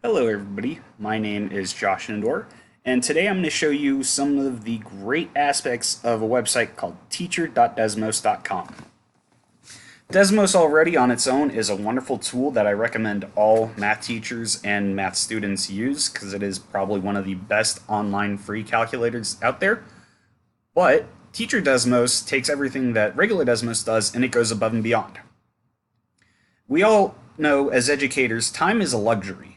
Hello, everybody. My name is Josh Indor, and today I'm going to show you some of the great aspects of a website called teacher.desmos.com. Desmos already on its own is a wonderful tool that I recommend all math teachers and math students use because it is probably one of the best online free calculators out there. But Teacher Desmos takes everything that regular Desmos does and it goes above and beyond. We all know as educators, time is a luxury.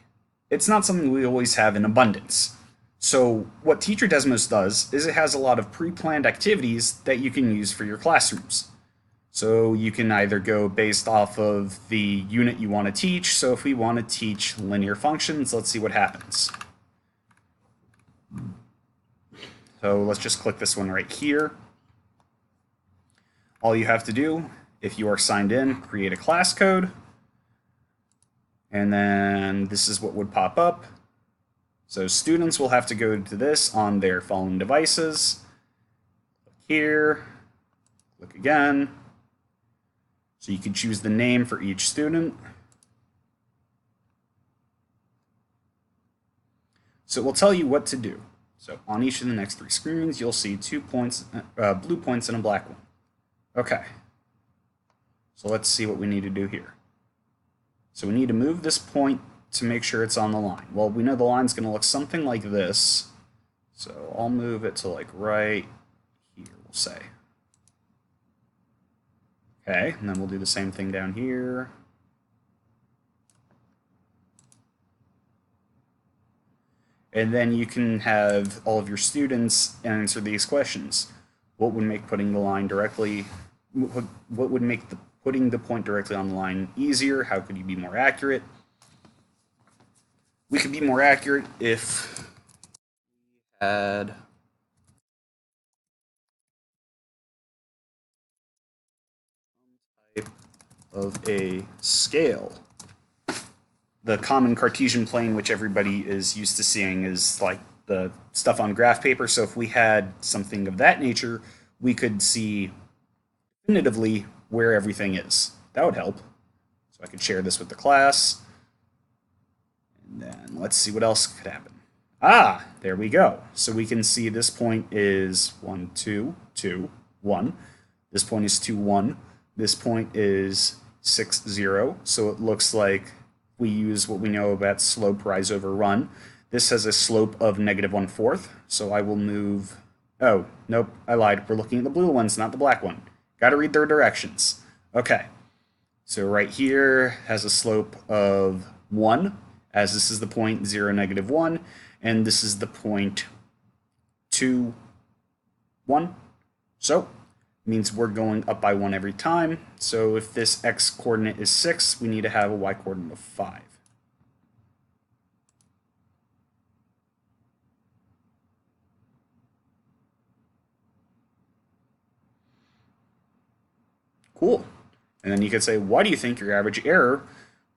It's not something we always have in abundance. So, what Teacher Desmos does is it has a lot of pre planned activities that you can use for your classrooms. So, you can either go based off of the unit you want to teach. So, if we want to teach linear functions, let's see what happens. So, let's just click this one right here. All you have to do, if you are signed in, create a class code. And then this is what would pop up. So students will have to go to this on their following devices. Click here, click again. So you can choose the name for each student. So it will tell you what to do. So on each of the next three screens, you'll see 2 points, blue points and a black one. Okay. So let's see what we need to do here. So we need to move this point to make sure it's on the line. Well, we know the line's going to look something like this. So I'll move it to like right here, we'll say. Okay, and then we'll do the same thing down here. And then you can have all of your students answer these questions. What would make putting the line directly, what would make putting the point directly on the line easier? How could you be more accurate? We could be more accurate if we had some type of a scale. The common Cartesian plane, which everybody is used to seeing, is like the stuff on graph paper. So if we had something of that nature, we could see definitively where everything is. That would help. So I could share this with the class. And then let's see what else could happen. Ah, there we go. So we can see this point is 1, 2, 2, 1. This point is 2, 1. This point is 6, 0. So it looks like we use what we know about slope rise over run. This has a slope of negative 1/4. So I will move. Oh, nope, I lied. We're looking at the blue ones, not the black one. Got to read their directions. Okay, so right here has a slope of 1, as this is the point 0, negative 1, and this is the point 2, 1. So it means we're going up by 1 every time. So if this x coordinate is 6, we need to have a y coordinate of 5. Cool. And then you could say, why do you think your average error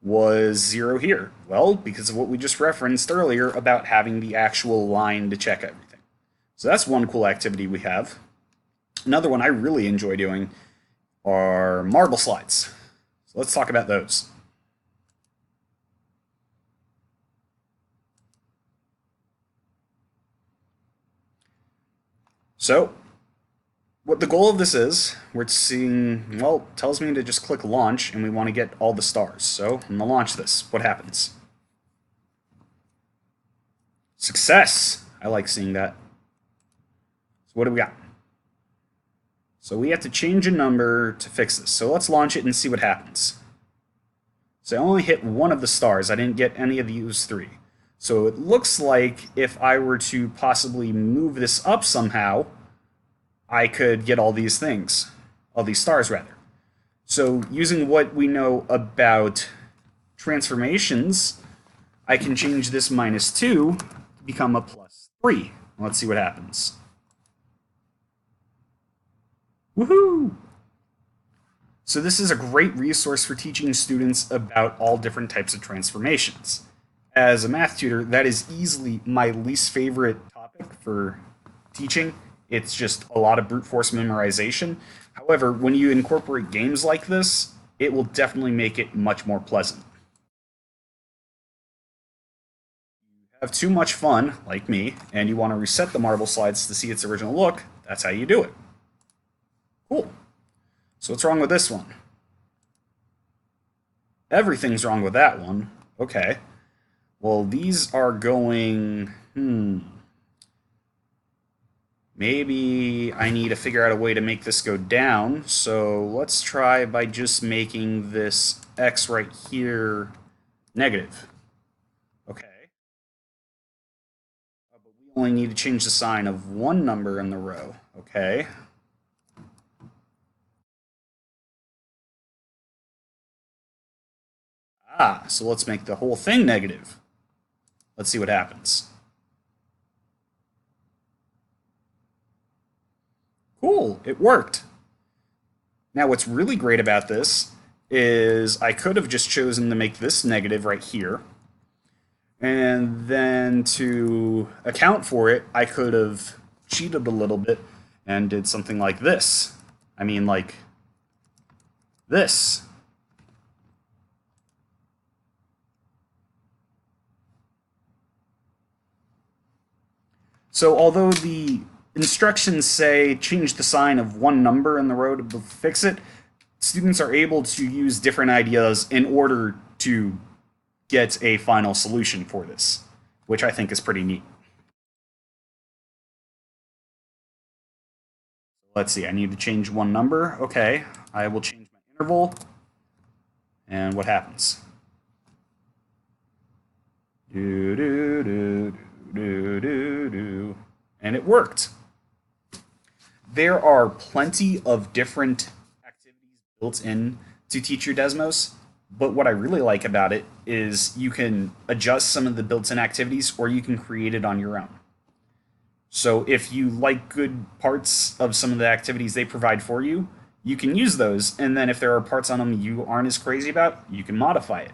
was 0 here? Well, because of what we just referenced earlier about having the actual line to check everything. So that's one cool activity we have. Another one I really enjoy doing are marble slides. So let's talk about those. So what the goal of this is, we're seeing, well, it tells me to just click launch and we want to get all the stars. So I'm going to launch this. What happens? Success! I like seeing that. So what do we got? So we have to change a number to fix this. So let's launch it and see what happens. So I only hit one of the stars. I didn't get any of these three. So it looks like if I were to possibly move this up somehow, I could get all these things, all these stars rather. So using what we know about transformations, I can change this -2 to become a +3. Let's see what happens. Woohoo! So this is a great resource for teaching students about all different types of transformations. As a math tutor, that is easily my least favorite topic for teaching. It's just a lot of brute force memorization. However, when you incorporate games like this, it will definitely make it much more pleasant. Have too much fun, like me, and you want to reset the marble slides to see its original look, that's how you do it. Cool. So what's wrong with this one? Everything's wrong with that one. Okay. Well, these are going... Maybe I need to figure out a way to make this go down. So let's try by just making this x right here negative. Okay. But we only need to change the sign of one number in the row. Okay. So let's make the whole thing negative. Let's see what happens. Cool, it worked. Now what's really great about this is I could have just chosen to make this negative right here. And then to account for it, I could have cheated a little bit and did something like this. I mean, like this. So although the instructions say change the sign of one number in the row to fix it, students are able to use different ideas in order to get a final solution for this, which I think is pretty neat. Let's see, I need to change one number. Okay, I will change my interval. And what happens? Do, do, do, do, do, do. And it worked. There are plenty of different activities built in to Teach Your Desmos, but what I really like about it is you can adjust some of the built-in activities or you can create it on your own. So if you like good parts of some of the activities they provide for you, you can use those, and then if there are parts on them you aren't as crazy about, you can modify it.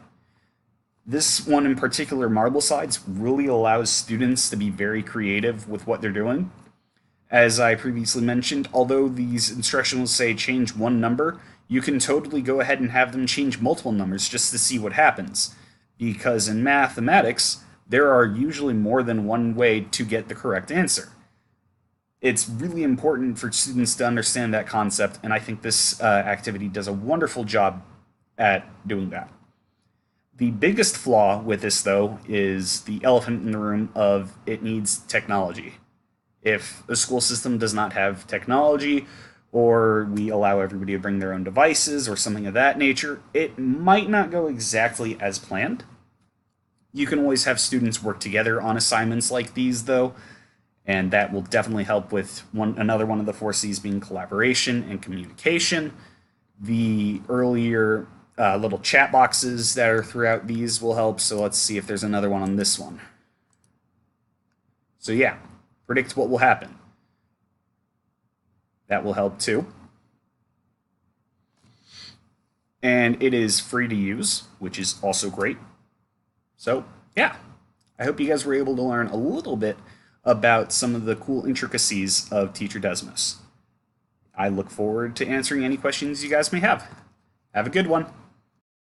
This one in particular, Marble Sides, really allows students to be very creative with what they're doing. As I previously mentioned, although these instructions say change one number, you can totally go ahead and have them change multiple numbers just to see what happens. Because in mathematics, there are usually more than one way to get the correct answer. It's really important for students to understand that concept, and I think this activity does a wonderful job at doing that. The biggest flaw with this, though, is the elephant in the room of it needs technology. If a school system does not have technology, or we allow everybody to bring their own devices or something of that nature, it might not go exactly as planned. You can always have students work together on assignments like these, though, and that will definitely help with another one of the 4C's being collaboration and communication. The earlier little chat boxes that are throughout these will help, so let's see if there's another one on this one. So yeah, predict what will happen. That will help too. And it is free to use, which is also great. So yeah, I hope you guys were able to learn a little bit about some of the cool intricacies of Teach Your Desmos. I look forward to answering any questions you guys may have. Have a good one.